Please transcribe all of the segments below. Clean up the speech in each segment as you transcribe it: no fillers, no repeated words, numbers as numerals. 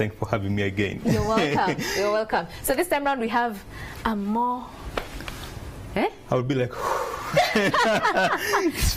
Thanks for having me again. You're welcome. You're welcome. So this time around we have a more... I would be like...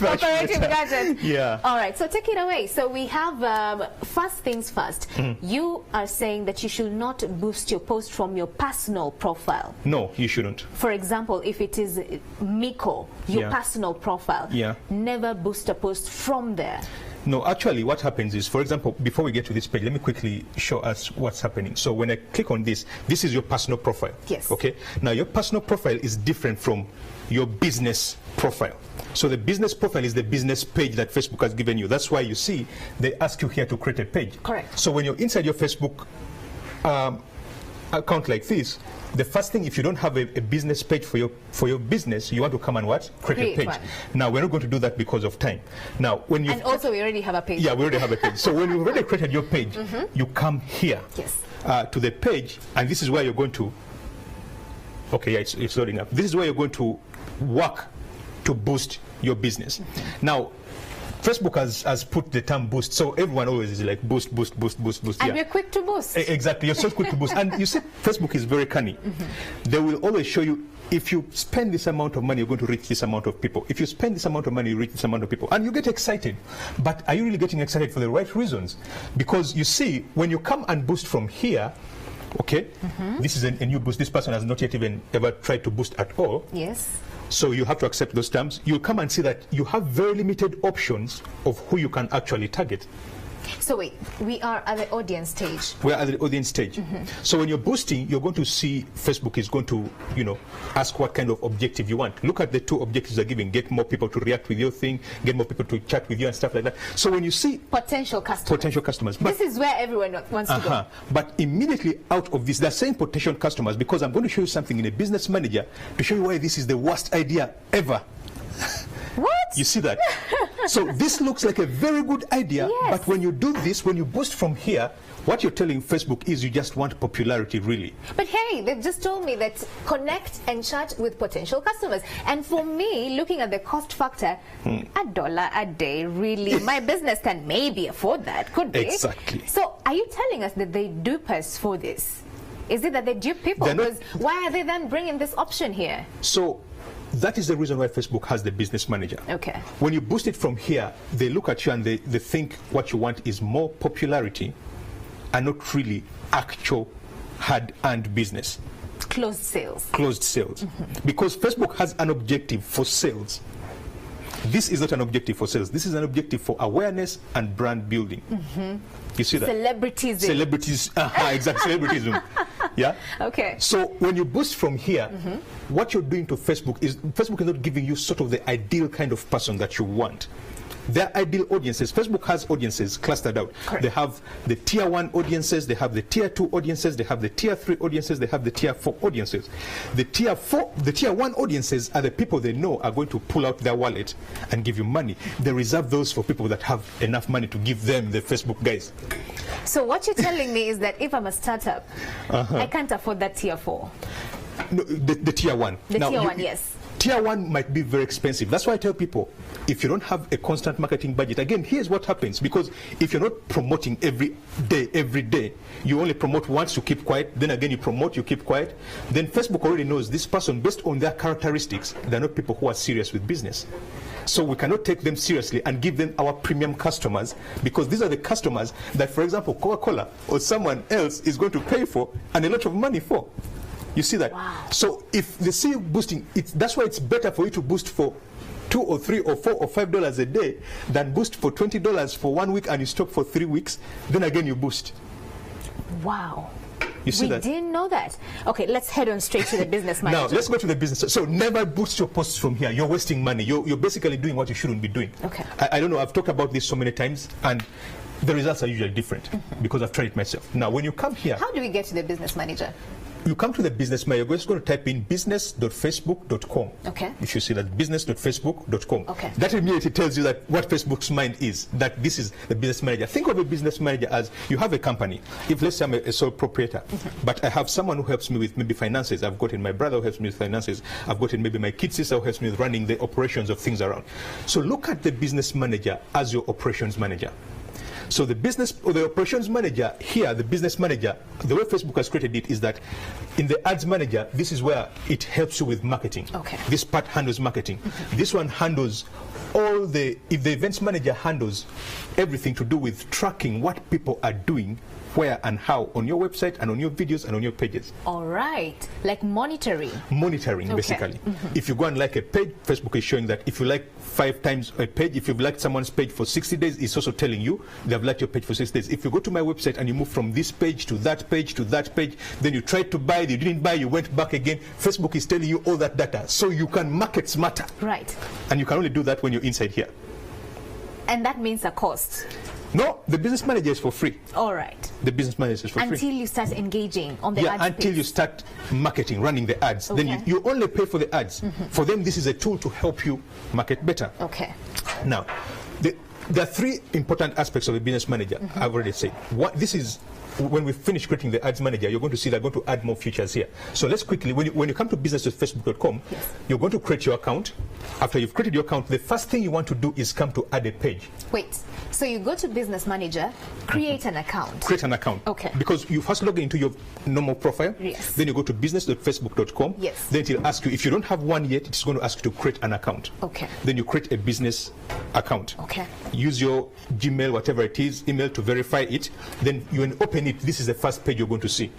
Operative gadget. Yeah. All right, so take it away. So we have, first things first, you are saying that you should not boost your post from your personal profile. No, you shouldn't. For example, if it is Miko, your personal profile, never boost a post from there. No, actually what happens is, for example, before we get to this page, let me quickly show us what's happening. So when I click on this, this is your personal profile. Yes. Okay. Now your personal profile is different from your business profile. So the business profile is the business page that Facebook has given you. That's why you see they ask you here to create a page. Correct. So when you're inside your Facebook account like this, the first thing, if you don't have a business page for your business, you want to come and what? Create a page. One. Now we're not going to do that because of time. Now when you also we already have a page. Yeah, we already have a page. So when you've already created your page, you come here to the page, and this is where you're going to. Okay, yeah, it's loading up. This is where you're going to work to boost your business. Now, Facebook has put the term boost, so everyone always is like boost, boost, boost, boost, boost. And we're quick to boost. Exactly, you're so quick to boost. And you see, Facebook is very cunning. They will always show you, if you spend this amount of money, you're going to reach this amount of people. If you spend this amount of money, you reach this amount of people. And you get excited. But are you really getting excited for the right reasons? Because you see, when you come and boost from here, okay, this is a new boost. This person has not yet even ever tried to boost at all. Yes. So you have to accept those terms. You'll come and see that you have very limited options of who you can actually target. So wait, we are at the audience stage. We're at the audience stage. So when you're boosting, you're going to see Facebook is going to, ask what kind of objective you want. Look at the two objectives they're giving. Get more people to react with your thing, get more people to chat with you and stuff like that. So when you see potential customers. But this is where everyone wants to go. But immediately out of this, they're saying potential customers, because I'm going to show you something in a business manager to show you why this is the worst idea ever. What? You see that? So this looks like a very good idea, but when you do this, when you boost from here, what you're telling Facebook is you just want popularity, really. But hey, they've just told me that connect and chat with potential customers. And for me, looking at the cost factor, $1 a day, really, my business can maybe afford that, could be. Exactly. So are you telling us that they dupe us for this? Is it that they dupe people? Because why are they then bringing this option here? So that is the reason why Facebook has the business manager. Okay. When you boost it from here, they look at you and they think what you want is more popularity and not really actual hard-earned business. Closed sales. Closed sales. Because Facebook has an objective for sales. This is not an objective for sales. This is an objective for awareness and brand building. You see that? Celebrities. Celebrities. Exactly. Celebritism. Yeah? Okay. So when you boost from here, what you're doing to Facebook is not giving you sort of the ideal kind of person that you want. Their ideal audiences, Facebook has audiences clustered out. Correct. They have the tier 1 audiences, they have the tier 2 audiences, they have the tier 3 audiences, they have the tier 4 audiences. The tier 1 audiences are the people they know are going to pull out their wallet and give you money. They reserve those for people that have enough money to give them, the Facebook guys. So what you're telling me is that if I'm a startup, I can't afford that tier 4. No, the tier 1. The tier 1, yes. Tier 1 might be very expensive. That's why I tell people, if you don't have a constant marketing budget, again, here's what happens. Because if you're not promoting every day, you only promote once, you keep quiet, then again you promote, you keep quiet, then Facebook already knows this person, based on their characteristics, they're not people who are serious with business. So we cannot take them seriously and give them our premium customers, because these are the customers that, for example, Coca-Cola or someone else is going to pay for and a lot of money for. You see that? Wow. So if they see you boosting, that's why it's better for you to boost for $2 or $3 or $4 or $5 a day than boost for $20 for 1 week and you stop for 3 weeks. Then again you boost. Wow. You see that? We didn't know that. Okay, let's head on straight to the business manager. Now let's go to the business. So never boost your posts from here. You're wasting money. You're basically doing what you shouldn't be doing. Okay. I don't know. I've talked about this so many times, and the results are usually different because I've tried it myself. Now, when you come here, how do we get to the business manager? You come to the business manager, you're just going to type in business.facebook.com. Okay. If you see that, business.facebook.com. Okay. That immediately tells you that what Facebook's mind is, that this is the business manager. Think of a business manager as you have a company. If, let's say, I'm a sole proprietor, but I have someone who helps me with maybe finances. I've gotten my brother who helps me with finances. I've gotten maybe my kid sister who helps me with running the operations of things around. So look at the business manager as your operations manager. So the business or the operations manager here, the business manager, the way Facebook has created it is that in the ads manager, this is where it helps you with marketing. Okay. This part handles marketing. This one handles all the, if the events manager handles everything to do with tracking what people are doing, where and how on your website and on your videos and on your pages. All right, like monitoring. Monitoring, Okay. basically. If you go and like a page, Facebook is showing that if you like 5 times a page, if you've liked someone's page for 60 days, it's also telling you they've liked your page for 60 days. If you go to my website and you move from this page to that page to that page, then you tried to buy, you didn't buy, you went back again, Facebook is telling you all that data. So you can market smarter. Right. And you can only do that when you're inside here. And that means a cost. No, the business manager is for free. All right. The business manager is for Until free. you start engaging on the ads Until page. you start marketing, running the ads. Then Okay. you only pay for the ads. For them, this is a tool to help you market better. Okay. Now, there are 3 important aspects of a business manager. I've already said. This is when we finish creating the ads manager, you're going to see they're going to add more features here. So let's quickly, when you come to business.facebook.com, you're going to create your account. After you've created your account, the first thing you want to do is come to add a page. Wait. So you go to Business Manager, create an account. Create an account. Okay. Because you first log into your normal profile. Yes. Then you go to business.facebook.com. Yes. Then it'll ask you, if you don't have one yet, it's going to ask you to create an account. Okay. Then you create a business account. Okay. Use your Gmail, whatever it is, email to verify it. Then you open it. This is the first page you're going to see.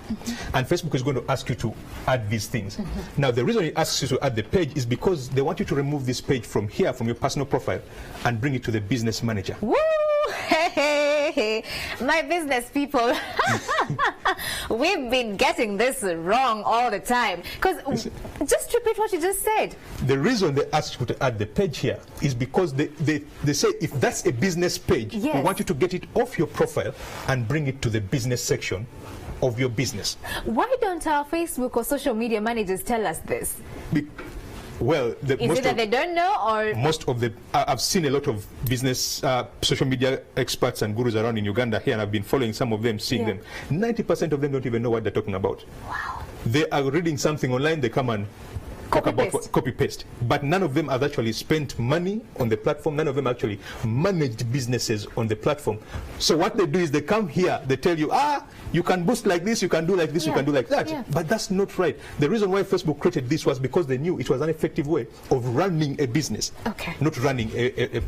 And Facebook is going to ask you to add these things. Now, the reason it asks you to add the page is because they want you to remove this page from here, from your personal profile, and bring it to the business manager. Woo! Hey, hey, hey. My business people, we've been getting this wrong all the time. Because just repeat what you just said. The reason they ask you to add the page here is because they say if that's a business page, Yes. we want you to get it off your profile and bring it to the business section of your business. Why don't our Facebook or social media managers tell us this? Well, Is it that they don't know, or most of the I've seen a lot of business social media experts and gurus around in Uganda here, and I've been following some of them, seeing them. 90% of them don't even know what they're talking about. wow? They are reading something online, they come and talk about Copy-paste. copy-paste. But none of them have actually spent money on the platform. None of them actually managed businesses on the platform. So what they do is they come here, they tell you, you can boost like this, you can do like this, you Yeah. can do like that. Yeah. But that's not right. The reason why Facebook created this was because they knew it was an effective way of running a business. Okay. Not running a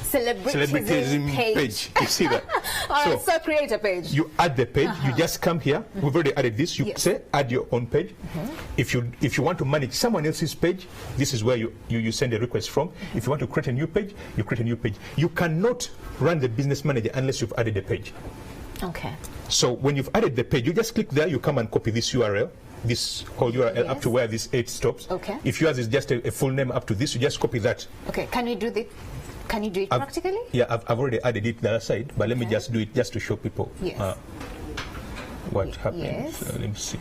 Celebritism page. You see that? All right, so create a page. You add the page, you just come here, we've already added this, you Yes. say add your own page. If you want to manage someone else's page, this is where you send a request from. If you want to create a new page, you create a new page. You cannot run the business manager unless you've added a page. Okay. So when you've added the page, you just click there, you come and copy this URL, this whole URL up Yes. to where this 8 stops. Okay. If yours is just a full name up to this, you just copy that. Okay. Can you do this? Can you do it practically? Yeah, I've already added it the other side, but let me Okay. just do it just to show people Yes. what happens. Yes. Let me see.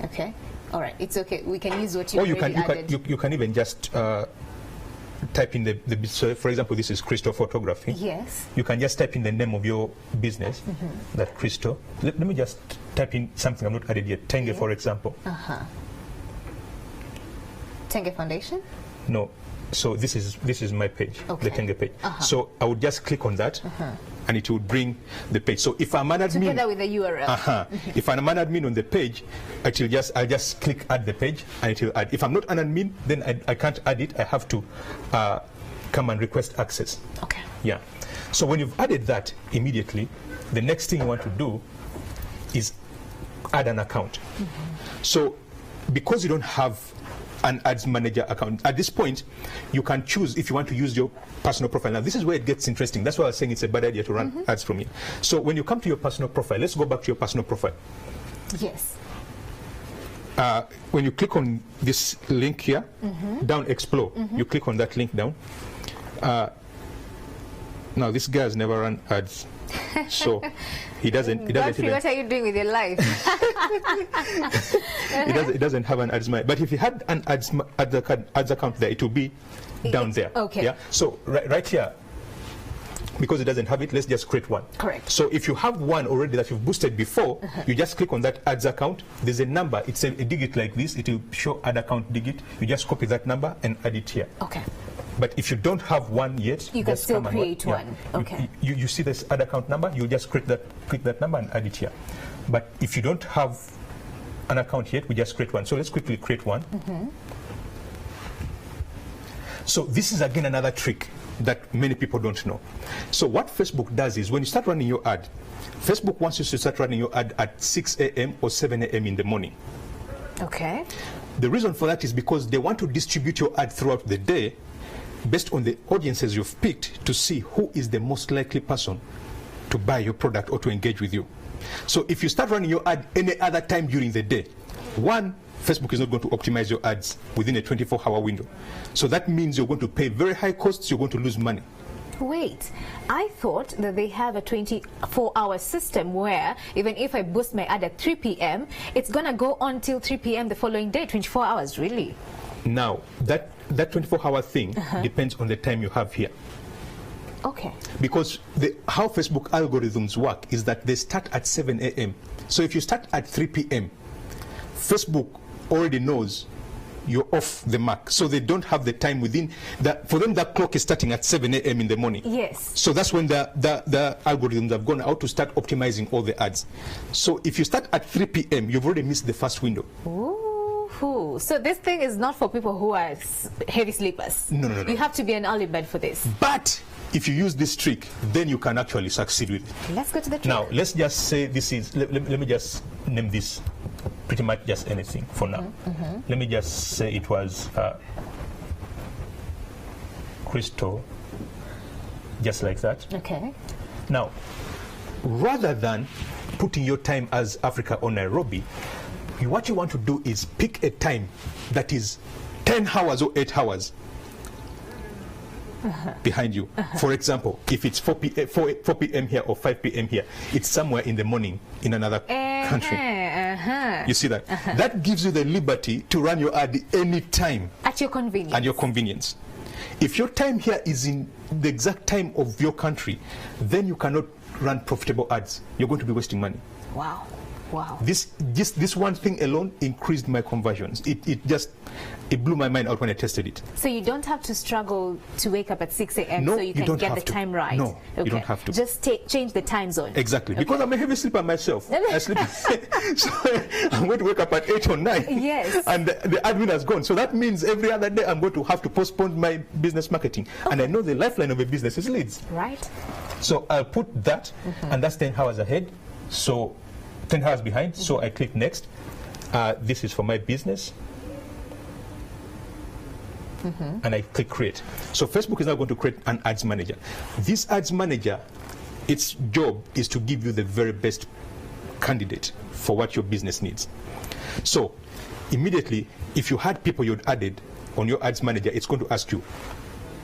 Okay. All right. It's okay. We can use what you Or you already added. you can even just type in the so for example, this is Crystal Photography. Yes. You can just type in the name of your business, that Crystal. Let me just type in something I've not added yet. Tenge, for example. Tenge Foundation. No. So this is my page, Okay. the Tenge page. So I would just click on that, and it would bring the page. So if I'm an admin, Together with the URL. if I'm an admin on the page, I'll just click add the page, and it will add. If I'm not an admin, then I can't add it. I have to come and request access. Okay. Yeah. So when you've added that, immediately, the next thing you want to do is add an account. So because you don't have an ads manager account, at this point, you can choose if you want to use your personal profile. Now, this is where it gets interesting. That's why I was saying it's a bad idea to run ads from here. So when you come to your personal profile, let's go back to your personal profile. Yes. When you click on this link here, down explore, you click on that link down. Now, this guy has never run ads, so he doesn't Godfrey, even, what are you doing with your life? it doesn't have an ads manager. But if you had an ads account there, it will be down there. Okay. Yeah. So right here, because it doesn't have it, let's just create one. Correct. So if you have one already that you've boosted before, you just click on that ads account. There's a number. It's a digit like this. It will show ad account digit. You just copy that number and add it here. Okay. But if you don't have one yet, you can just still come create and one. Okay. You see this ad account number, you just click that number and add it here. But if you don't have an account yet, we just create one. So let's quickly create one. So this is again another trick that many people don't know. So what Facebook does is when you start running your ad, Facebook wants you to start running your ad at 6 a.m. or 7 a.m. in the morning. Okay. The reason for that is because they want to distribute your ad throughout the day based on the audiences you've picked to see who is the most likely person to buy your product or to engage with you. So if you start running your ad any other time during the day, one, Facebook is not going to optimize your ads within a 24-hour window. So that means you're going to pay very high costs, you're going to lose money. Wait, I thought that they have a 24-hour system where even if I boost my ad at 3 p.m., it's going to go on till 3 p.m. the following day, 24 hours, really? Now, that 24-hour thing depends on the time you have here. Okay. Because how Facebook algorithms work is that they start at 7 a.m. So if you start at 3 p.m., Facebook already knows you're off the mark. So they don't have the time within that. For them, that clock is starting at 7 a.m. in the morning. Yes. So that's when the algorithms have gone out to start optimizing all the ads. So if you start at 3 p.m., you've already missed the first window. Ooh. So this thing is not for people who are heavy sleepers. No. You have to be an early bird for this. But if you use this trick, then you can actually succeed with it. Let's go to the trick. Now, let's just say this is, let me just name this pretty much just anything for now. Let me just say it was Crystal, just like that. Okay. Now, rather than putting your time as Africa or Nairobi, what you want to do is pick a time that is 10 hours or 8 hours behind you. For example, if it's 4 p.m. here or 5 p.m. here, it's somewhere in the morning in another country. You see that? That gives you the liberty to run your ad any time. At your convenience. At your convenience. If your time here is in the exact time of your country, then you cannot run profitable ads. You're going to be wasting money. Wow. Wow. This one thing alone increased my conversions. It blew my mind out when I tested it. So you don't have to struggle to wake up at 6 a.m. No, so you can get the time right. No, okay. You don't have to. Just change the time zone. Exactly. Okay. Because I'm a heavy sleeper myself. I sleep. So I'm going to wake up at 8 or 9. Yes. And the admin has gone. So that means every other day I'm going to have to postpone my business marketing. Okay. And I know the lifeline of a business is leads. Right. So I'll put that, and that's 10 hours ahead. So 10 hours behind. So I click next. This is for my business. And I click create. So Facebook is now going to create an ads manager. This ads manager, its job is to give you the very best candidate for what your business needs. So immediately, if you had people you'd added on your ads manager, it's going to ask you,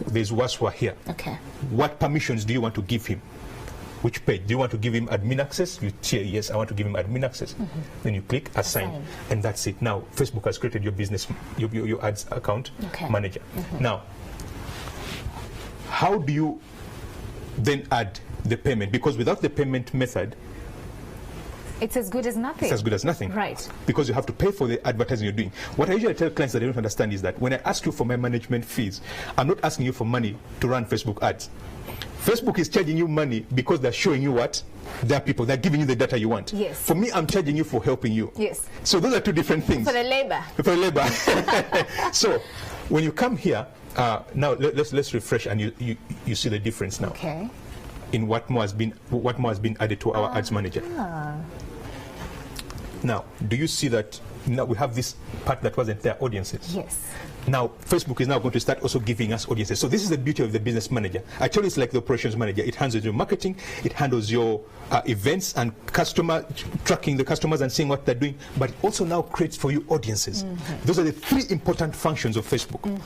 there's Waswa here. Okay. What permissions do you want to give him? Which page? Do you want to give him admin access? You say, yes, I want to give him admin access. Then you click assign, and that's it. Now, Facebook has created your business, your ads account manager. Now, how do you then add the payment? Because without the payment method, it's as good as nothing. It's as good as nothing. Right. Because you have to pay for the advertising you're doing. What I usually tell clients that they don't understand is that when I ask you for my management fees, I'm not asking you for money to run Facebook ads. Facebook is charging you money because they're showing you what? They're people. They're giving you the data you want. Yes. For me, I'm charging you for helping you. Yes. So those are two different things. For the labor. For the labor. So when you come here, now let's refresh, and you see the difference now. Okay. In what more has been added to our ads manager. Now, do you see that now we have this part that wasn't there, audiences? Yes. Now, Facebook is now going to start also giving us audiences. So this is the beauty of the business manager. Actually, it's like the operations manager. It handles your marketing, it handles your events and tracking the customers and seeing what they're doing, but it also now creates for you audiences. Those are the three important functions of Facebook.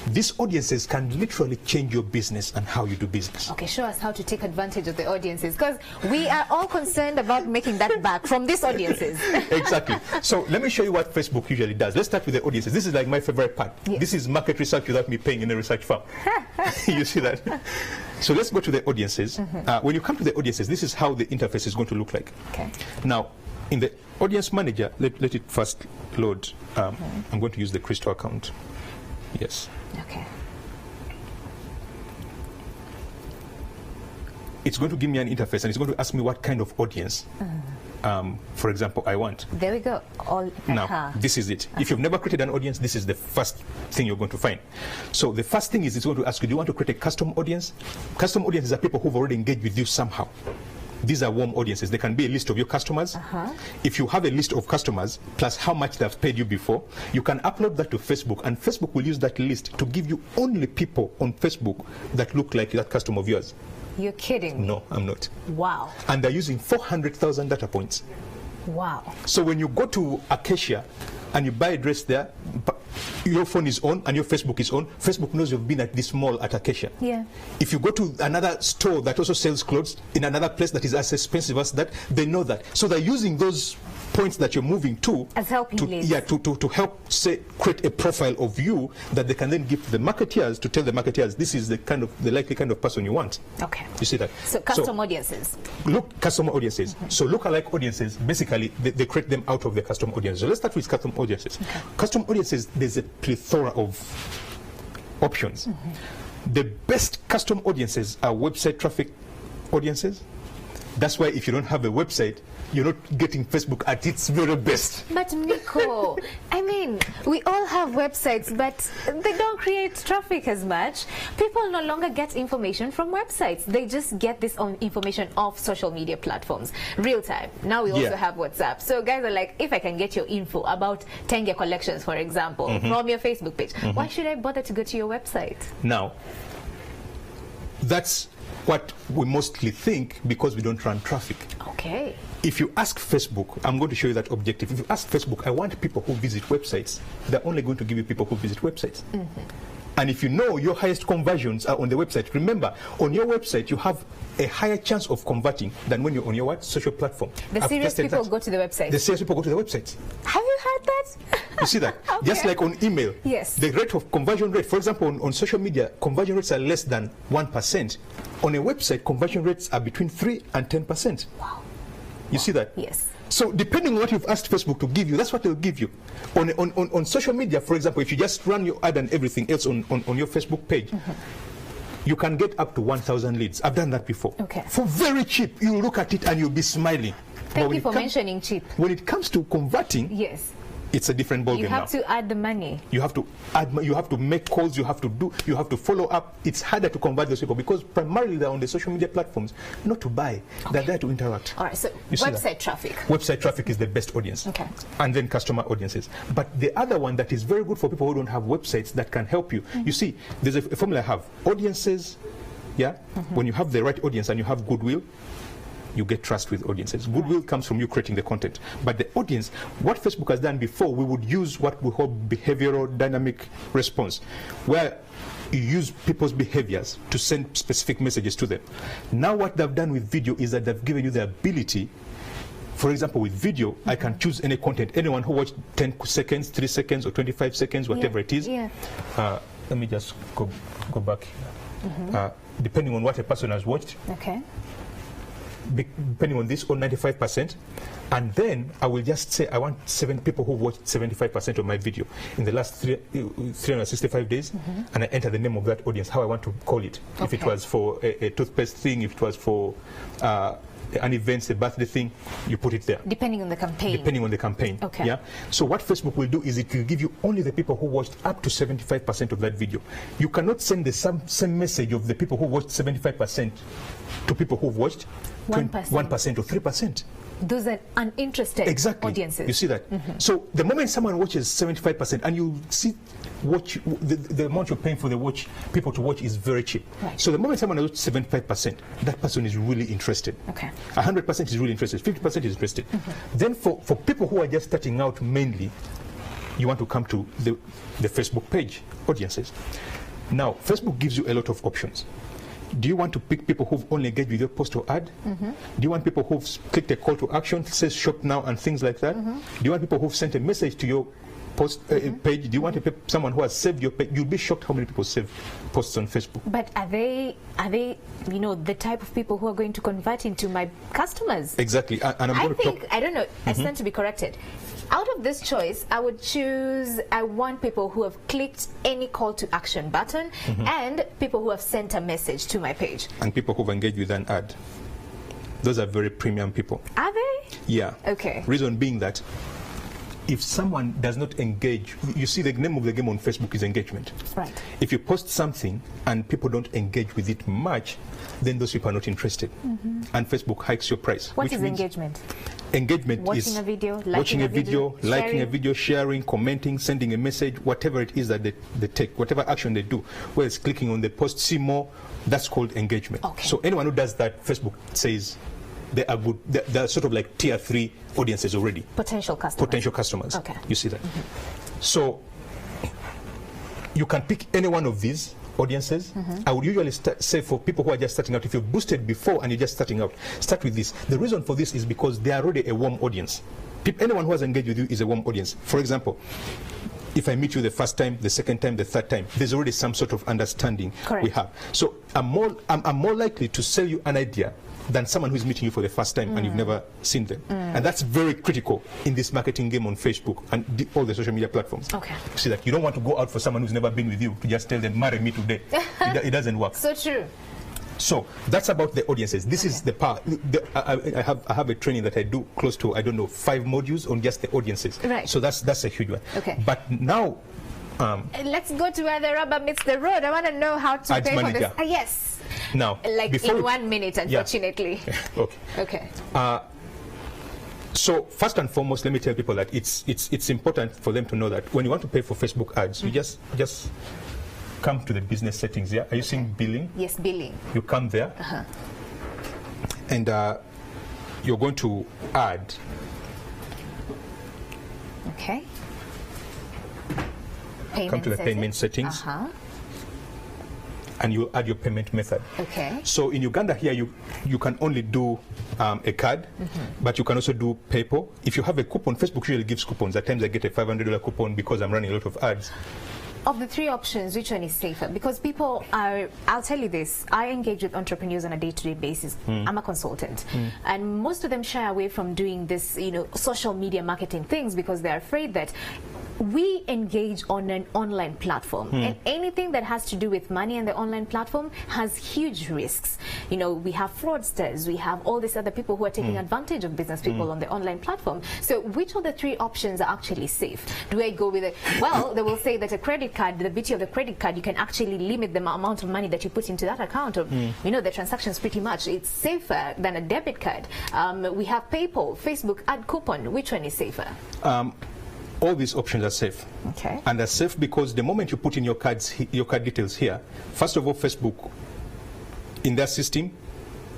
These audiences can literally change your business and how you do business. Okay, show us how to take advantage of the audiences, because we are all concerned about making that back from these audiences. Exactly. So let me show you what Facebook usually does. Let's start with the audiences. This is like my favorite part. Yes. This is market research without me paying any research firm. You see that? So let's go to the audiences. When you come to the audiences, this is how the interface is going to look like. Okay. Now, in the audience manager, let it first load. I'm going to use the Crystal account. Yes. Okay. It's going to give me an interface, and it's going to ask me what kind of audience, for example, I want. There we go. Now, this is it. If you've never created an audience, this is the first thing you're going to find. So the first thing is it's going to ask you, do you want to create a custom audience? Custom audiences are people who've already engaged with you somehow. These are warm audiences. They can be a list of your customers. If you have a list of customers, plus how much they've paid you before, you can upload that to Facebook, and Facebook will use that list to give you only people on Facebook that look like that customer of yours. You're kidding me. No, I'm not. Wow. And they're using 400,000 data points. Wow. So when you go to Acacia and you buy a dress there, your phone is on and your Facebook is on, Facebook knows you've been at this mall at Acacia. Yeah. If you go to another store that also sells clothes in another place that is as expensive as that, they know that. So they're using those points that you're moving to as helping leads. Yeah, to help, say, create a profile of you that they can then give to the marketeers to tell the marketeers this is the likely kind of person you want. Okay. You see that? So custom audiences. Look, custom audiences. So lookalike audiences, basically, they create them out of the custom audiences. So let's start with custom audiences. Okay. Custom audiences, there's a plethora of options. The best custom audiences are website traffic audiences. That's why if you don't have a website, you're not getting Facebook at its very best. But Nico, I mean, we all have websites, but they don't create traffic as much. People no longer get information from websites. They just get this information off social media platforms. Real time. Now we also have WhatsApp. So guys are like, if I can get your info about Tengia collections, for example, from your Facebook page, why should I bother to go to your website? Now, that's what we mostly think because we don't run traffic. Okay. If you ask Facebook, I'm going to show you that objective. If you ask Facebook, I want people who visit websites, they're only going to give you people who visit websites. And if you know your highest conversions are on the website, remember, on your website, you have a higher chance of converting than when you're on your social platform. The serious people go to the website. The serious people go to the website. Have you heard that? You see that? Okay. Just like on email. Yes. The rate of conversion rate, for example, on social media, conversion rates are less than 1%. On a website, conversion rates are between 3 and 10%. Wow. You see that? Yes. So depending on what you've asked Facebook to give you, that's what they'll give you. On social media, for example, if you just run your ad and everything else on your Facebook page, you can get up to 1,000 leads. I've done that before. Okay. For very cheap. You look at it and you'll be smiling. Thank you for mentioning cheap. When it comes to converting, yes, it's a different ballgame now. You have to add the money. You have to add. You have to make calls. You have to follow up. It's harder to convert those people because primarily they're on the social media platforms, not to buy. Okay. They're there to interact. All right. So website traffic. Website traffic is the best audience. Okay. And then customer audiences. But the other one that is very good for people who don't have websites that can help you. You see, there's a formula I have. Audiences. Yeah. When you have the right audience and you have goodwill, you get trust with audiences. Goodwill comes from you creating the content. But the audience, what Facebook has done before, we would use what we call behavioral dynamic response, where you use people's behaviors to send specific messages to them. Now what they've done with video is that they've given you the ability, for example, with video, I can choose any content. Anyone who watched 10 seconds, 3 seconds, or 25 seconds, whatever it is. Yeah. Let me just go back. Depending on what a person has watched. Okay. Depending on this, or 95%, and then I will just say I want 7 people who watched 75% of my video in the last 365 days, and I enter the name of that audience, how I want to call it. Okay. If it was for a toothpaste thing, if it was for an event, a birthday thing, you put it there. Depending on the campaign. Depending on the campaign. Okay. Yeah. So what Facebook will do is it will give you only the people who watched up to 75% of that video. You cannot send the same message of the people who watched 75% to people who've watched 1% or 3%. Those are uninterested audiences. You see that? So the moment someone watches 75%, and you see the amount you're paying for the people to watch is very cheap. Right. So the moment someone watches 75%, that person is really interested. Okay. 100% is really interested. 50% is interested. Then for people who are just starting out mainly, you want to come to the Facebook page audiences. Now, Facebook gives you a lot of options. Do you want to pick people who've only engaged with your post or ad? Do you want people who've clicked a call to action, says shop now and things like that? Do you want people who've sent a message to your post page? Do you want someone who has saved your page? You'll be shocked how many people save posts on Facebook. But are they the type of people who are going to convert into my customers? Exactly. And I'm going to I don't know, I stand to be corrected. Out of this choice, I would choose, I want people who have clicked any call to action button and people who have sent a message to my page. And people who've engaged with an ad. Those are very premium people. Are they? Yeah. Okay. Reason being that if someone does not engage, you see the name of the game on Facebook is engagement. Right. If you post something and people don't engage with it much, then those people are not interested. And Facebook hikes your price. What is engagement? Engagement watching is a video, watching a video, liking sharing. a video, sharing, commenting, sending a message, whatever it is that they take, whatever action they do, whether it's clicking on the post, see more, that's called engagement. Okay. So anyone who does that, Facebook says they are good. They're sort of like tier 3 audiences already. Potential customers. Potential customers. Okay. You see that. So you can pick any one of these audiences. I would usually say for people who are just starting out, if you've boosted before and you're just starting out, start with this. The reason for this is because they are already a warm audience. Anyone who has engaged with you is a warm audience. For example, if I meet you the first time, the second time, the third time, there's already some sort of understanding. Correct. We have. So I'm more likely to sell you an idea than someone who's meeting you for the first time and you've never seen them. And that's very critical in this marketing game on Facebook and all the social media platforms. Okay. See that you don't want to go out for someone who's never been with you to just tell them, marry me today. It doesn't work. So true. So that's about the audiences. This is the part. I have a training that I do close to, I don't know, 5 modules on just the audiences. Right. So that's a huge one. Okay. But now, let's go to where the rubber meets the road. I want to know how to Ads pay manager. for this. Yes. now, Like in 1 minute, unfortunately. Yeah. Okay. Okay. So first and foremost, let me tell people that it's important for them to know that when you want to pay for Facebook ads, you just come to the business settings. Yeah, are you seeing billing? Yes, billing. You come there, and you're going to add. Okay. Come to the payment settings. And you add your payment method. Okay. So in Uganda here, you can only do a card, but you can also do PayPal. If you have a coupon, Facebook usually gives coupons. At times I get a $500 coupon because I'm running a lot of ads. Of the 3 options, which one is safer? Because people are, I'll tell you this, I engage with entrepreneurs on a day-to-day basis. I'm a consultant. And most of them shy away from doing this, social media marketing things because they're afraid that we engage on an online platform, and anything that has to do with money and the online platform has huge risks. We have fraudsters, we have all these other people who are taking advantage of business people on the online platform. So which of the 3 options are actually safe? Do I go with it? Well, they will say that a credit card, the beauty of the credit card, you can actually limit the amount of money that you put into that account. Or, the transactions pretty much. It's safer than a debit card. We have PayPal, Facebook ad coupon. Which one is safer? All these options are safe. Okay. And they're safe because the moment you put in your card details here, first of all, Facebook, in their system,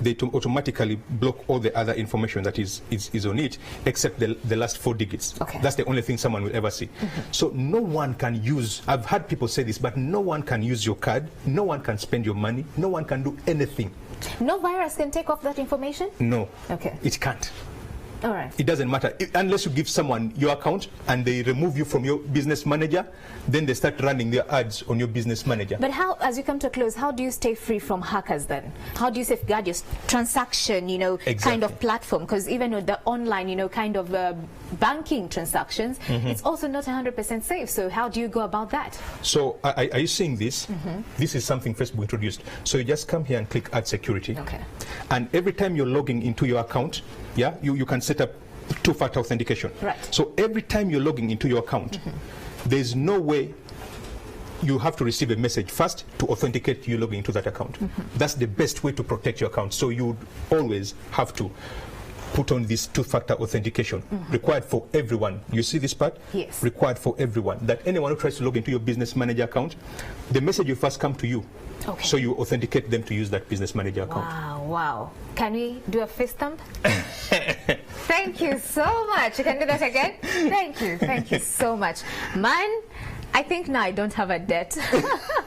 they automatically block all the other information that is on it, except the last 4 digits. Okay. That's the only thing someone will ever see. So no one can use, I've had people say this, but no one can use your card, no one can spend your money, no one can do anything. No virus can take off that information? No. Okay. It can't. All right. It doesn't matter. Unless you give someone your account and they remove you from your business manager, then they start running their ads on your business manager. But how, as you come to a close, how do you stay free from hackers then? How do you safeguard your transaction, Exactly. kind of platform? Because even with the online, kind of banking transactions, it's also not 100% safe. So how do you go about that? So are you seeing this? This is something Facebook introduced. So you just come here and click Add Security. Okay. And every time you're logging into your account, yeah, you can set up 2-factor authentication. Right. So every time you're logging into your account, there's no way you have to receive a message first to authenticate you logging into that account. That's the best way to protect your account. So you would always have to put on this 2-factor authentication, required for everyone. You see this part? Yes. Required for everyone. That anyone who tries to log into your business manager account, the message will first come to you. Okay. So you authenticate them to use that business manager account. Wow. Can we do a fist thump? Thank you so much. You can do that again? Thank you so much. Man, I think now I don't have a debt.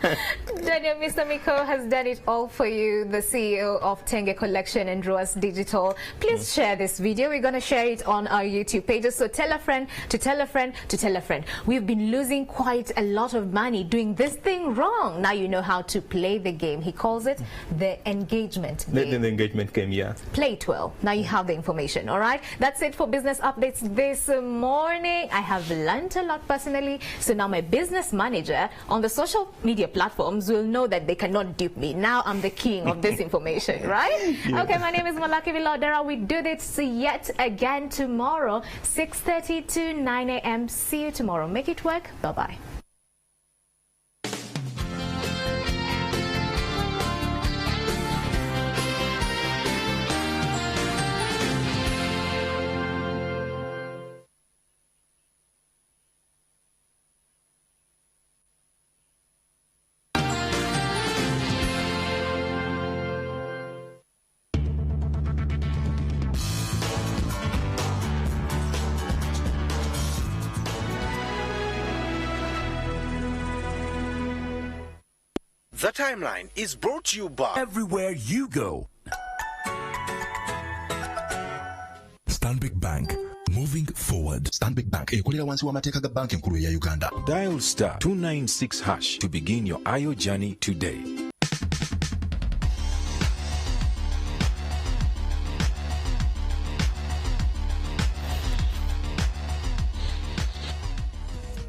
Daniel Mr. Miko has done it all for you, the CEO of Tenge Collection and Drawers Digital. Please share this video. We're going to share it on our YouTube pages. So tell a friend to tell a friend to tell a friend. We've been losing quite a lot of money doing this thing wrong. Now you know how to play the game. He calls it the engagement game. The engagement game, yeah. Play it well. Now you have the information, all right? That's it for business updates this morning. I have learned a lot personally. So now my business manager on the social media platforms will know that they cannot dupe me. Now I'm the king of this information, right? Yeah. Okay, my name is Malaki Vilodera. We do this yet again tomorrow, 6:30 to 9 a.m. See you tomorrow. Make it work. Bye-bye. The Timeline is brought to you by Everywhere You Go. Stanbic Bank, moving forward. Stanbic Bank ekolera wansi w'amateeka ga banki enkulu ya Uganda. Dial star 296 hash to begin your IO journey today.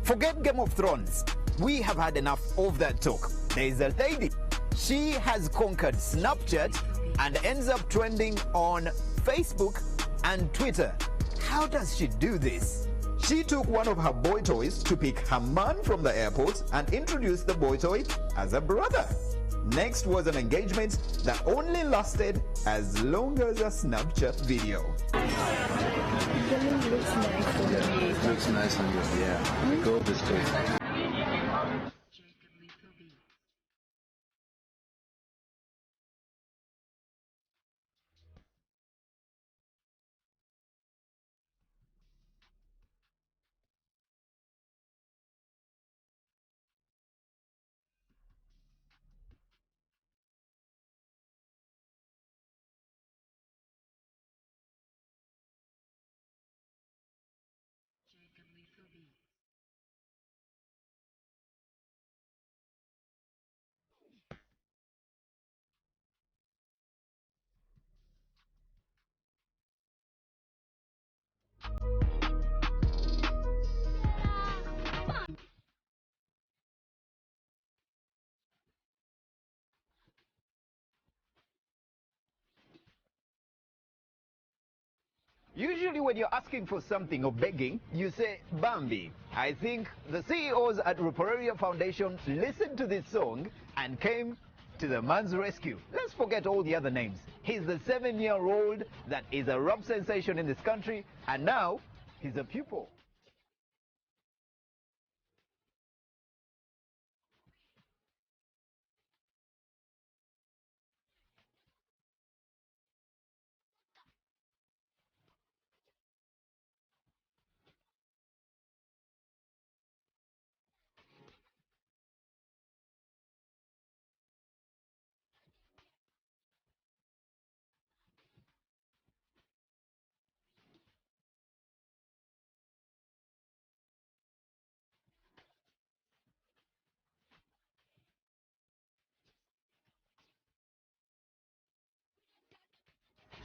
Forget Game of Thrones. We have had enough of that talk. There is a lady. She has conquered Snapchat and ends up trending on Facebook and Twitter. How does she do this? She took one of her boy toys to pick her man from the airport and introduced the boy toy as a brother. Next was an engagement that only lasted as long as a Snapchat video. It looks nice on you. It looks nice on you, yeah. The gold is good. Usually when you're asking for something or begging, you say Bambi. I think the CEOs at Ruparelia Foundation listened to this song and came to the man's rescue. Let's forget all the other names. He's the 7-year-old that is a rap sensation in this country, and now he's a pupil.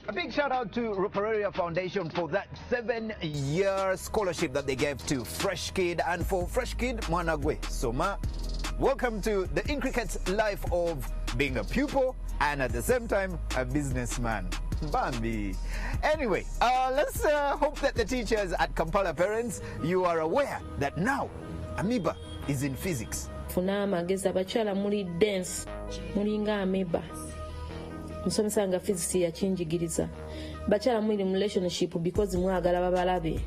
A big shout out to Ruparelia Foundation for that 7-year scholarship that they gave to Fresh Kid, and for Fresh Kid Mwanagwe Soma. Welcome to the intricate life of being a pupil and at the same time a businessman. Bambi. Anyway, let's hope that the teachers at Kampala Parents, you are aware that now amoeba is in physics. Funa amagezi abakyala muli dance mulinga amoeba. Musomesa nga physics yakinjigiriza. Bakyala muli mu relationship because mwagala babalabe.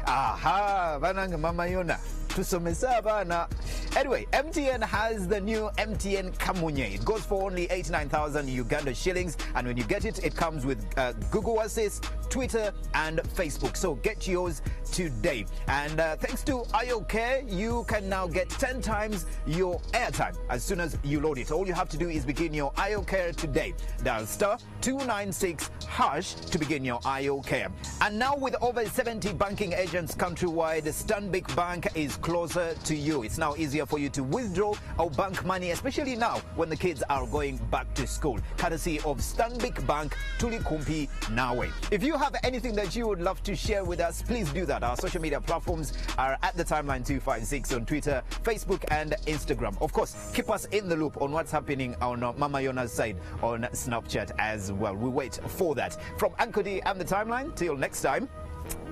Aha, banange mama Yona. Tusomesa abaana Anyway, MTN has the new MTN Kamunye. It goes for only 89,000 Uganda shillings, and when you get it, it comes with Google Assist, Twitter, and Facebook. So get yours today. And thanks to IOCare, you can now get 10 times your airtime as soon as you load it. All you have to do is begin your IOCare today. Dial *296# to begin your IOCare. And now with over 70 banking agents countrywide, Stanbic Bank is closer to you. It's now easier for you to withdraw or bank money, especially now when the kids are going back to school. Courtesy of Stanbic Bank, Tuli Kumpi Nawe. If you have anything that you would love to share with us, please do that. Our social media platforms are at the Timeline 256 on Twitter, Facebook, and Instagram. Of course, keep us in the loop on what's happening on Mama Yona's side on Snapchat as well. We wait for that. From Uncle D and the Timeline, till next time,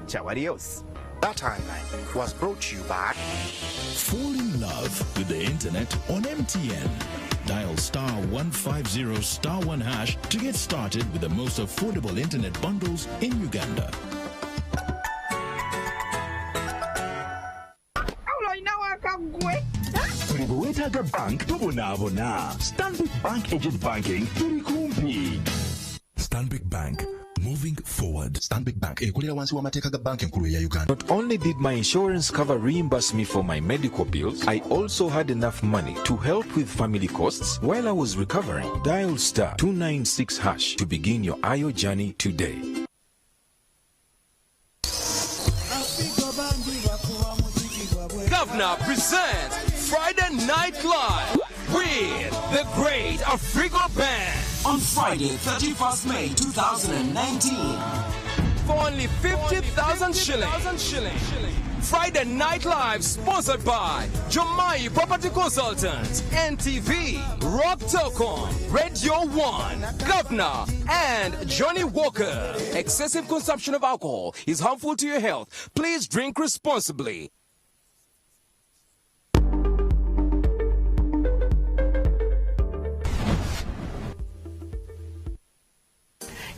ciao, adios. That Timeline was brought to you by... Fall in love with the internet on MTN. Dial *150*1# to get started with the most affordable internet bundles in Uganda. Wetaga Bank tubonabona. Stanbic Bank Agent Banking tuli kumpi. Stanbic Bank, moving forward. Stanbic Bank ekolera wansi w'amateeka ga banka enkulu ya Uganda. Not only did my insurance cover reimburse me for my medical bills, I also had enough money to help with family costs while I was recovering. Dial *296# to begin your IO journey today. Governor presents Friday Night Live with the Great Africa Band on Friday, 31st May 2019. for only 50,000 shillings. Friday Night Live sponsored by Jomai Property Consultants, NTV, Rock Telecom, Radio 1, Governor, and Johnny Walker. Excessive consumption of alcohol is harmful to your health. Please drink responsibly.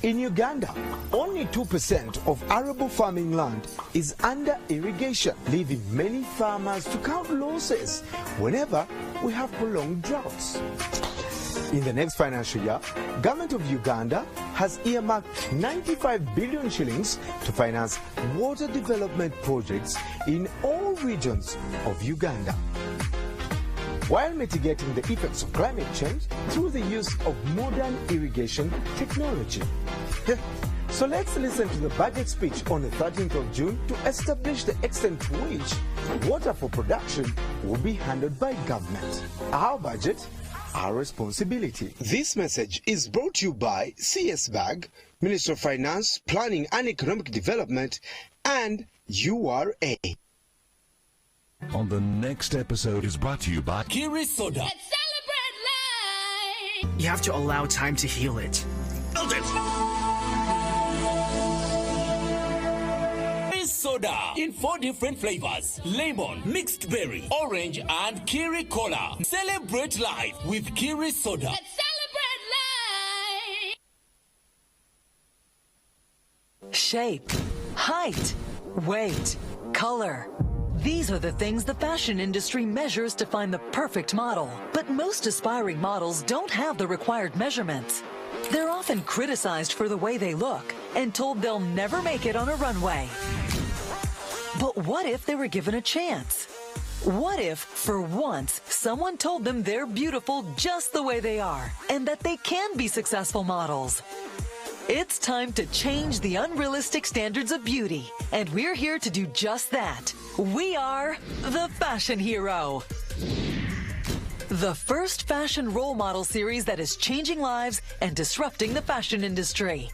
In Uganda, only 2% of arable farming land is under irrigation, leaving many farmers to count losses whenever we have prolonged droughts. In the next financial year, Government of Uganda has earmarked 95 billion shillings to finance water development projects in all regions of Uganda, while mitigating the effects of climate change through the use of modern irrigation technology. So let's listen to the budget speech on the 13th of June to establish the extent to which water for production will be handled by government. Our budget, our responsibility. This message is brought to you by CS-BAG, Minister of Finance, Planning and Economic Development, and URA. On the next episode is brought to you by Kiri Soda. Let's celebrate life! You have to allow time to heal it. Build it! Kiri Soda in 4 different flavors: lemon, mixed berry, orange, and Kiri Cola. Celebrate life with Kiri Soda. Let's celebrate life! Shape, height, weight, color. These are the things the fashion industry measures to find the perfect model. But most aspiring models don't have the required measurements. They're often criticized for the way they look and told they'll never make it on a runway. But what if they were given a chance? What if, for once, someone told them they're beautiful just the way they are and that they can be successful models? It's time to change the unrealistic standards of beauty, and we're here to do just that. We are the Fashion Hero. The first fashion role model series that is changing lives and disrupting the fashion industry.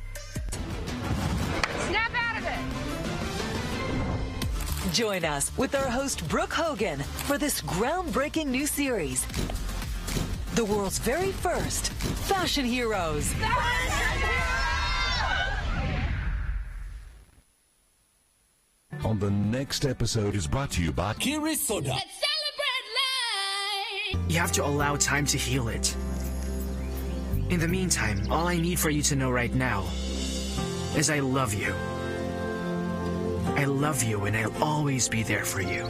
Snap out of it! Join us with our host Brooke Hogan for this groundbreaking new series. The world's very first Fashion Heroes. On the next episode is brought to you by Kiri Soda. Let's celebrate life! You have to allow time to heal it. In the meantime, all I need for you to know right now is I love you. I love you and I'll always be there for you.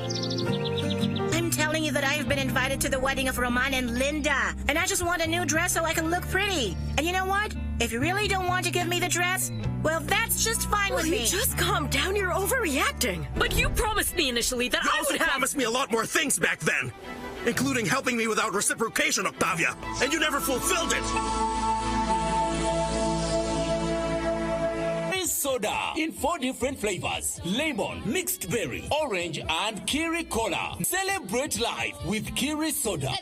I'm telling you that I've been invited to the wedding of Roman and Linda, and I just want a new dress so I can look pretty. And you know what? If you really don't want to give me the dress, well, that's just fine with me. Just calm down. You're overreacting. But you promised me initially that I would have... You promised me a lot more things back then, including helping me without reciprocation, Octavia, and you never fulfilled it. Soda in 4 different flavors: lemon, mixed berry, orange, and Kiri Cola. Celebrate life with Kiri Soda.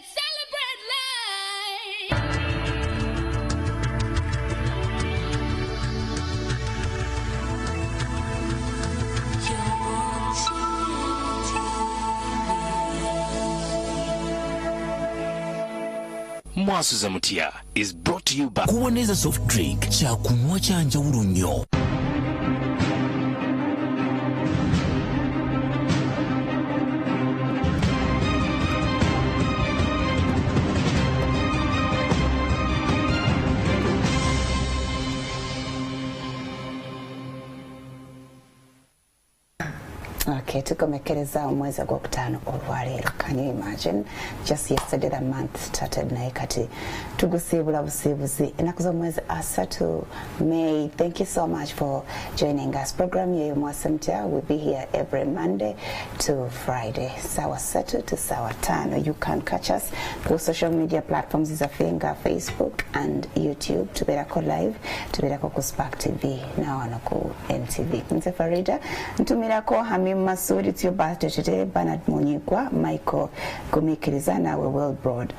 Mwasuza Mutia is brought to you by Kuwaneza soft drink, cha kunywa cha njawulo nnyo. Okay, tukomekereza omwezi gw'okutaano olwaleero. Can you imagine? Just yesterday the month started naye kati tugusiibula busiibuzi ennaku z'omwezi asatu May. Thank you so much for joining us. Program yeyo Mwasemtya will be here every Monday to Friday, sawa 3 to sawa 5. You can catch us through social media platforms Zafinga, Facebook and YouTube. Tubeerako live, tubeerako ku Spark TV na wano ku NTV. Nze Farida ntumirako Hamim Masudi, it's your birthday today. Bernard Munyikwa, Michael Gumikiriza, nawe Wilbrod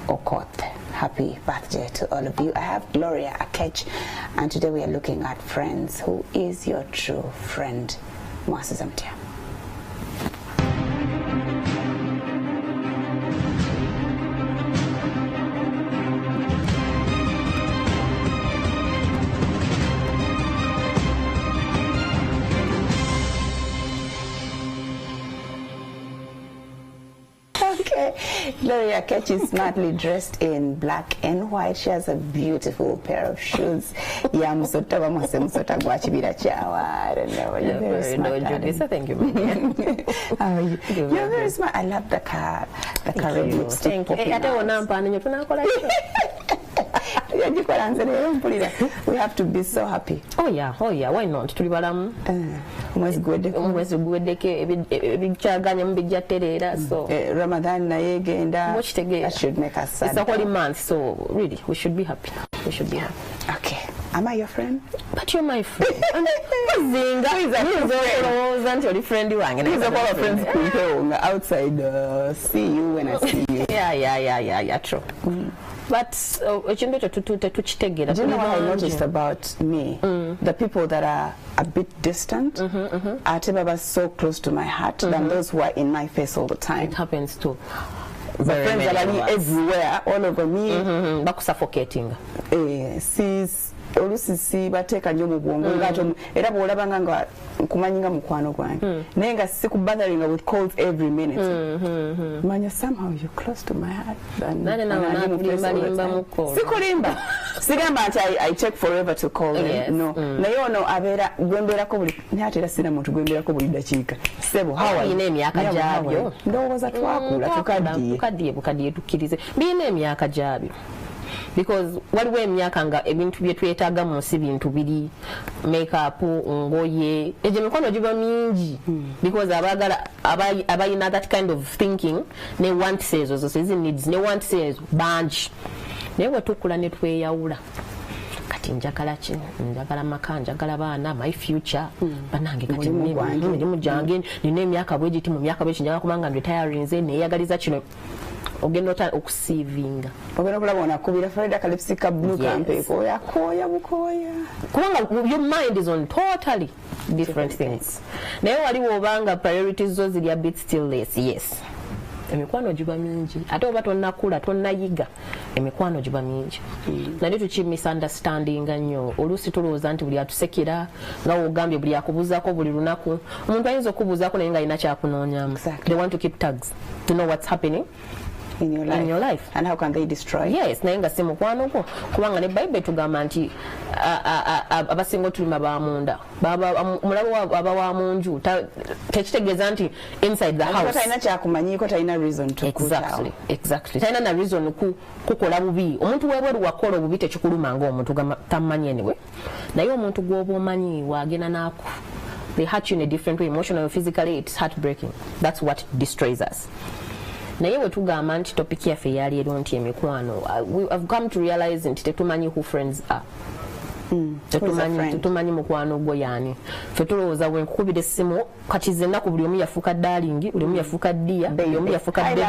Okoth. Happy birthday to all of you. I have Gloria Akech, and today we are looking at friends. Who is your true friend? Mwasuza Mutia. Gloria Ketch is smartly dressed in black and white. She has a beautiful pair of shoes. I don't know. You're very smart. Thank you. How are you? You're very smart. I love the car. The car red lipstick. We have to be so happy. Oh yeah, why not? Ramadan that should make us sad. It's a holy month, so really we should be happy. We should be happy. Okay. Am I your friend? But you're my friend. He's a friend. He's a friend outside. See you when I see you. Yeah, true. But do you know what I noticed about me? The people that are a bit distant are so close to my heart than those who are in my face all the time. It happens too. The friends that are everywhere, all over me. Back suffocating. Olusisi bateeka nnyo mu bwongo ngato era bw'olabanga nga nkumanyinga mukwano gwange naye nga sikubotheringa with calls every minute manya somehow you're close to my heart sikulimba sigamba nti I take forever to call them no naye ono abeera gwembeerako buli naye ate era sina muntu gwembeerako buli dakiika sebo birina emyaka gyabyo ndowooza twakula tukaddiye tukkirize birina emyaka gyabyo because waliwo emyaka nga ebintu bye twetaaga mu nsi bintu biri makeup ngoye egyo mikono giba mingi because abayina that kind of thinking ne want says ezo says needs ne want says bangi naye bwe tukula ne tweyawula kati njagala kino njagala maka njagala baana my future banange kati mulimu gyange nina emyaka bwe giti mu myaka bwe kinjagala kubanga retiring nze neeyagaliza kino ogenda okusiivinga ogenda kulaba onakubira Freda kalipsika blue campeeko yakoya bukoya kubanga your mind is on totally different things naye waliwo obanga priorities zo ziri a bit still less yes emikwano giba mingi ate oba tonnakula tonnayiga emikwano giba mingi naye tukimisunderstandinga nnyo oluusi tulowooza nti buli atusekera nga wogambye buli akubuuzaako buli lunaku omuntu ayinza okubuuzaako naye nga alina kyakunoonyamu they want to keep tags to know what's happening in your life. And how can they destroy? Yes, naye nga si mukwano gwo kubanga ne Bible tugamba nti abasinga tulima bamunda mulabo aba wa munju tekitegeeza nti inside the house talina kyakumanyiiko talina reason to exactly talina na reason kukola bubi omuntu webweru wakola obubi tekikuluma ng'omuntu tammanyi anyway naye omuntu gw'oba omanyi waagenda naaku they hurt you in a different way, emotionally or physically. It's heartbreaking. That's what destroys us. Naye we tugamba nti topic yaffe yali ero nti emikwano. I've come to realize nti tetumanyi who friends are. Tetumanyi mukwano gwo yani. Ffe tulowooza bwe nkukubira essimu kati zennaku buli omu yafuuka darling, buli omu yafuuka dear, buli omu yafuuka baby,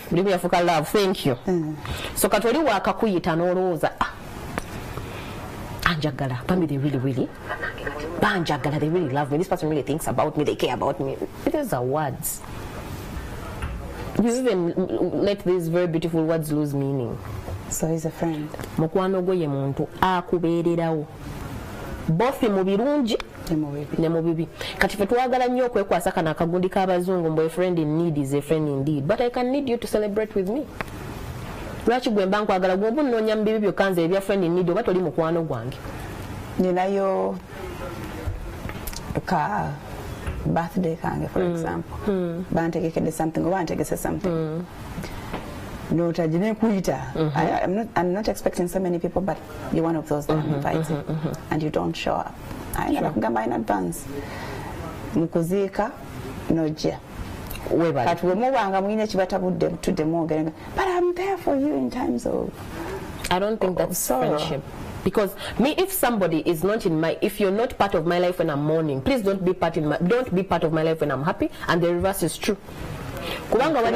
buli omu yafuuka love. Thank you. So kati oli waakakuyita n'olowooza Anjagala, maybe they really Banjagala, they really love me. This person really thinks about me, they care about me. These are words. You even let these very beautiful words lose meaning. So he's a friend. Mukwano gwo ye muntu akubeererawo. Both mu birungi ne mu bibi. Kati ffe twagala nnyo okwekwasa kana akagundi k'abazungu mbu a friend in need is a friend indeed. But I can need you to celebrate with me. Lwaki gwe mba nkwagala gwe obunnoonya mu bibi byokka nze ebya friend in need oba toli mukwano gwange. Ninayo ka birthday kange for example. Bantegekedde something oba ntegese something. No, I'm not expecting so many people, but you're one of those that I'm inviting, and you don't show up. I never come in advance. Mukuzika, no jia. But I'm there for you in times of. I don't think that's friendship. Because me, if somebody is not in my, if you're not part of my life when I'm mourning, please don't be part of my life when I'm happy, and the reverse is true. Kubanga not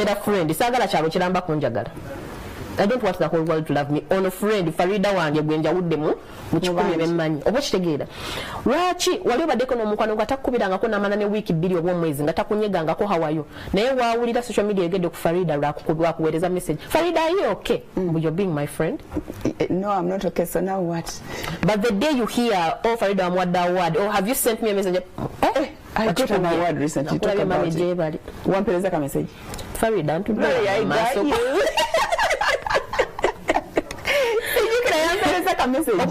a friend. Sagala chalo chiramba kunjagala. I don't want the whole world to love me. On a friend, Farida wange gwenja wuddemu mukikumi bemmanyi. Oba kitegeera. Lwaki wali obaddeko n'omukwano nga takukubirangako n'amala ne wiiki bbiri oba omwezi nga takunyegangako hawayo. Naye waawulira social media egedde ku Farida lwakuweereza message. Farida, are you okay? You're being my friend? No, I'm not okay, so now what? But the day you hear, oh Farida, amwadda award, oh have you sent me a message? I got an award recently. Talk about it. One person a message. Farida, I got you. Message.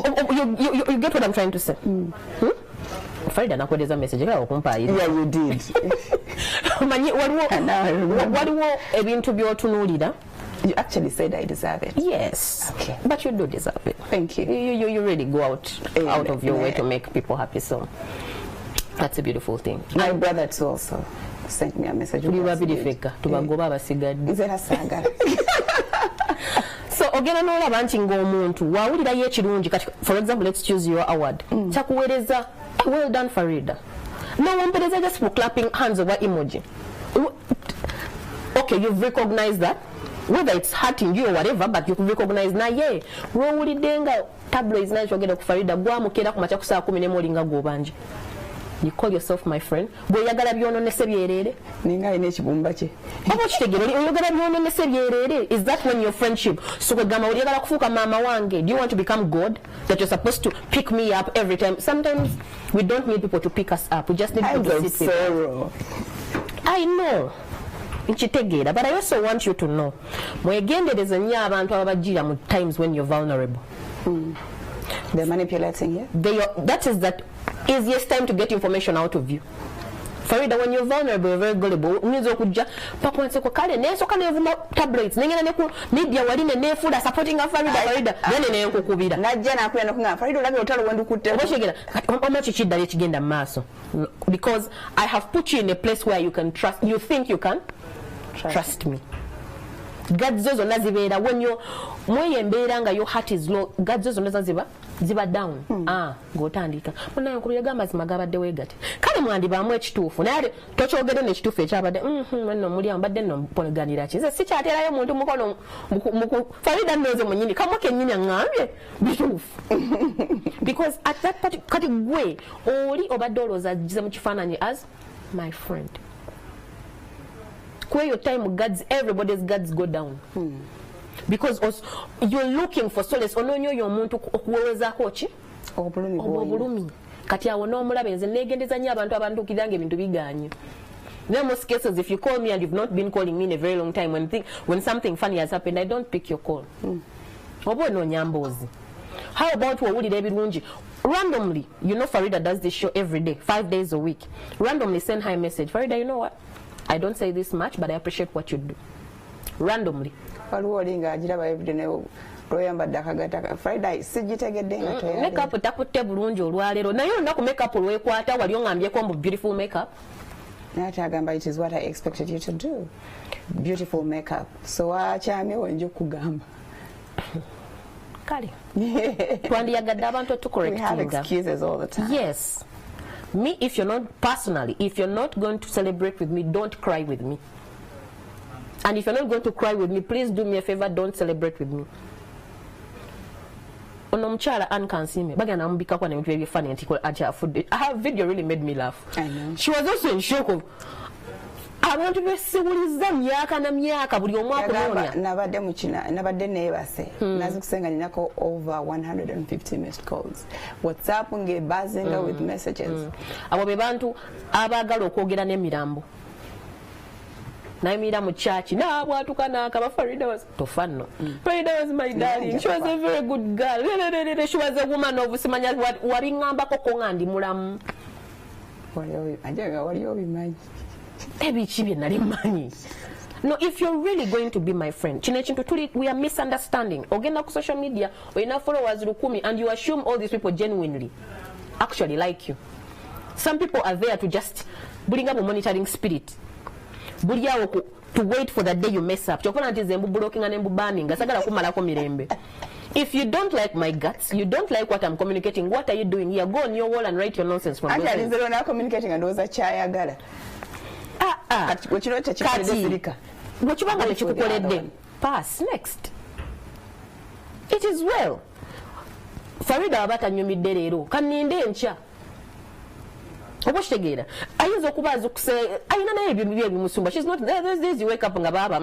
You get what I'm trying to say. Farida nakueleza message yako kumpa ile. Yeah, you did. Manyi waliwo ebintu byotunulira. You actually said I deserve it. Yes. Okay. But you do deserve it. Thank you. You really go out of your way to make people happy, so that's a beautiful thing. My brother too also sent me a message. You were bidifeka tubagoba abasigadde. Is it a saga? So ogenda n'olaba nti ng'omuntu waawulirayo ekirungi kati for example let's choose your award kyakuweereza well done Farida no wampereza just for clapping hands over emoji. Okay, you've recognized that whether it's hurting you or whatever, but you can recognize naye lwowulidde nga tabloids naye kyogenda ku Farida gwamukera ku makya ku saa 10 n'emolinga gw'obanje. You call yourself my friend. Bweyagala byononese byerere. Ninga ine ekibumba kye. Oba kitegere oyagala byononese byerere. Is that when your friendship? So kugamba oyagala kufuuka mama wange. Do you want to become God? That you're supposed to pick me up every time. Sometimes we don't need people to pick us up. We just need people to sit sorrow. I know. Nkitegera, but I also want you to know. Mwegendereze nnyo abantu ababajjira mu times when you're vulnerable. They're manipulating you. That is that easiest time to get information out of you. Farida, when you're vulnerable, you're very gullible. Unizo okujja pakwanse ko kale nensoka nevuma tabloids nengena ne ku media waline nefuda supporting Farida nene nenkukubira najja nakuya nokunga Farida olabye otalo wendu kutte obashegera omachi kiddali ekigenda maaso because I have put you in a place where you can trust. You think you can trust me. God zozo nazibeera when you mweyembeera nga your heart is low. God zozo naziba ziba down. Ng'otandika munaye nkulu yagamba zimagabadde weegate kale mwandibaamu ekituufu naye tokyogere n'ekituufu ekyabadde nno mulyamu mbadde nno mpoleganira ki nze sikyaterayo muntu mukono Farida nnoze munyini kamwe kennyini aŋŋambye bituufu because at that kati gwe oli obadde olowooza agize mu kifaananyi as my friend. Where your time everybody's guards go down. Because you're looking for solace. Ononyo y'omuntu okuwewezaako ki? Obulumi. Kati awo n'omulaba nze neegendeza nnyo abantu abantuukirira ng'ebintu bigaanye. In most cases, if you call me and you've not been calling me in a very long time, when something funny has happened, I don't pick your call. How about randomly, you know Farida does this show every day, 5 days a week. Randomly send her a message. Farida, you know what? I don't say this much, but I appreciate what you do. Randomly. Makeup takutte bulungi olwaleero naye olunaku makeup olwekwata wali oŋŋambyeko mbu beautiful makeup. It is what I expected you to do. Beautiful makeup. So akyamyewo nja okugamba. Kale. Twandiyagadde abantu We have excuses all the time. Yes. Me, if you're not going to celebrate with me, don't cry with me. And if you're not going to cry with me, please do me a favor, don't celebrate with me. Onomuchala Ann Kansime bagana mubika kwa nebintu ebifani anti acha food. Her video really made me laugh. I know. She was also in shock of abantu besiwuliza myaka na myaka buli omwaka omunya nabadde mukina nabadde neebase nazi kusenga ninako over 150 missed calls. WhatsApp nge buzzing with messages. Abo be bantu abagala okwogera n'emirambo. Naimira mu church na bwatukana akaba Farida was tofano. Farida was my darling. She was a very good girl. She was a woman of simanya waringamba ko ngandi mulamu. Wali obimanyi. Ebichi nali manyi. No, if you're really going to be my friend, we are misunderstanding. Ogenda ku social media, oyina followers 10 and you assume all these people genuinely actually like you. Some people are there to just bring up a monitoring spirit. To wait for the day you mess up. If you don't like my guts, you don't like what I'm communicating, what are you doing here? Go on your wall and write your nonsense from there. Actually, not communicating and was a chayagala. What you know, pass next. It is well. Farida abata nyumidde leero kaninde encha. Obostegera ayinza okubaza okuse ayina naye ebyo bimusumba. She's not there. There's days you wake up nga baba